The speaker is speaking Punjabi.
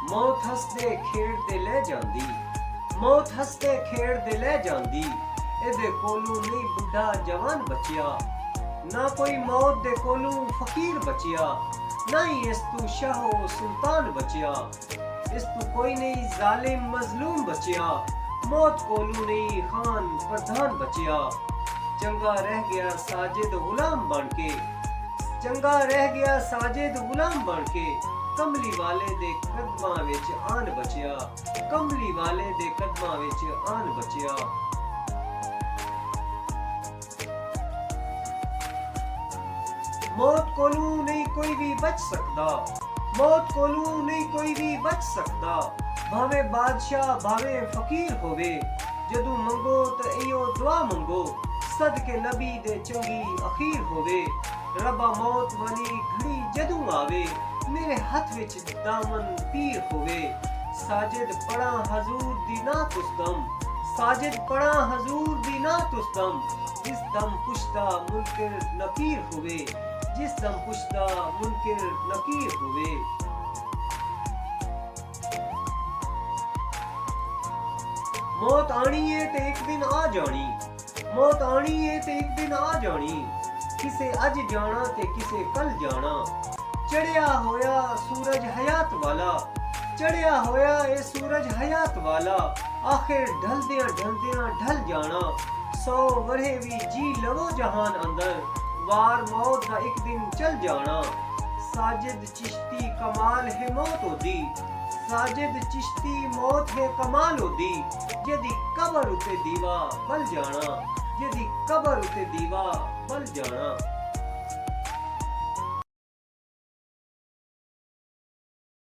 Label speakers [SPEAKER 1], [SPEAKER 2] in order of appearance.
[SPEAKER 1] ਮੌਤ ਹੱਸਦੇ ਖੇਡਦੇ ਲੈ ਜਾਂਦੀ, ਮੌਤ ਹੱਸਦੇ ਖੇਡਦੇ ਲੈ ਜਾਂਦੀ। ਇਹਦੇ ਕੋਲੋਂ ਨਹੀਂ ਬੁੱਢਾ ਜਵਾਨ ਬਚਿਆ, ਨਾ ਕੋਈ ਮੌਤ ਦੇ ਕੋਲੋਂ ਫਕੀਰ ਬਚਿਆ, ਨਾ ਹੀ ਇਸ ਤੂੰ ਸ਼ਾਹੋ ਸੁਲਤਾਨ ਬਚਿਆ। ਇਸ ਤੂੰ ਕੋਈ ਨਹੀਂ ਜ਼ਾਲਿਮ ਮਜ਼ਲੂਮ ਬਚਿਆ, ਮੌਤ ਕੋਲੋਂ ਨਹੀਂ ਖਾਨ ਪ੍ਰਧਾਨ ਬਚਿਆ। ਚੰਗਾ ਰਹਿ ਗਿਆ ਸਾਜਿਦ ਗੁਲਾਮ ਬਣ ਕੇ, ਚੰਗਾ ਰਹਿ ਗਿਆ ਸਾਜਿਦ ਗੁਲਾਮ ਬਣ ਕੇ। ਕਮਲੀ ਵਾਲੇ ਦੇ ਕਦਮਾਂ ਵਿੱਚ ਆਨ ਬਚਿਆ, ਕਮਲੀ ਵਾਲੇ ਦੇ ਕਦਮਾਂ ਵਿੱਚ ਆਨ ਬਚਿਆ। ਮੌਤ ਕੋਲੋਂ ਨਹੀਂ ਕੋਈ ਵੀ ਬਚ ਸਕਦਾ, ਮੌਤ ਕੋਲੋਂ ਨਹੀਂ ਕੋਈ ਵੀ ਬਚ ਸਕਦਾ। ਭਾਵੇਂ ਬਾਦਸ਼ਾਹ ਭਾਵੇਂ ਫਕੀਰ ਹੋਵੇ, ਜਦੋਂ ਮੰਗੋ ਤਾਂ ਇਹੋ ਦੁਆ ਮੰਗੋ, ਸਦਕੇ ਨਬੀ ਦੇ ਚੰਗੀ ਅਖੀਰ ਹੋਵੇ। ਰੱਬਾ ਮੌਤ ਵਾਲੀ ਘੜੀ ਜਦੋਂ ਆਵੇ, ਮੇਰੇ ਹੱਥ ਵਿੱਚ ਦਾਮਨ ਪੀਰ ਹੋਵੇ। ਸਾਜਿਦ ਪੜਾ ਹਜ਼ੂਰ ਦੀ ਨਾ ਤੁਸਦਮ, ਸਾਜਿਦ ਪੜਾ ਹਜ਼ੂਰ ਦੀ ਨਾ ਤੁਸਦਮ। ਜਿਸ ਦਮ ਪੁਸ਼ਤਾ ਮੁਨਕਿਰ ਨਕੀਰ ਹੋਵੇ, ਜਿਸ ਦਮ ਪੁਸ਼ਤਾ ਮੁਨਕਿਰ ਨਕੀਰ ਹੋਵੇ। ਮੌਤ ਆਣੀ ਏ ਤੇ ਇੱਕ ਦਿਨ ਆ ਜਾਣੀ, ਮੌਤ ਆਣੀ ਏ ਤੇ ਇੱਕ ਦਿਨ ਆ ਜਾਣੀ। ਕਿਸੇ ਅੱਜ ਜਾਣਾ ਤੇ ਕਿਸੇ ਕੱਲ ਜਾਣਾ। ਚੜਿਆ ਹੋਇਆ ਸੂਰਜ ਹਯਾਤ ਵਾਲਾ, ਚੜਿਆ ਹੋਇਆ ਇਹ ਸੂਰਜ ਹਯਾਤ ਵਾਲਾ। ਆਖਿਰ ਢਲਦਿਆਂ ਢਲਦਿਆਂ ਢਲ ਜਾਣਾ। 100 ਵਰ੍ਹੇ ਵੀ ਜੀ ਲਵੋ ਜਹਾਨ ਅੰਦਰ, ਵਾਰ ਮੌਤ ਦਾ ਇੱਕ ਦਿਨ ਚਲ ਜਾਣਾ। ਸਾਜਿਦ ਚਿਸ਼ਤੀ ਕਮਾਲ ਹੈ ਮੌਤ ਉਹਦੀ, ਸਾਜਿਦ ਚਿਸ਼ਤੀ ਮੌਤ ਹੈ ਕਮਾਲ ਉਹਦੀ। ਜਿਹਦੀ ਕਬਰ ਉਤੇ ਦੀਵਾ ਬਲ ਜਾਣਾ, ਜਿਹਦੀ ਕਬਰ ਉਤੇ ਦੀਵਾ ਬਲ ਜਾਣਾ।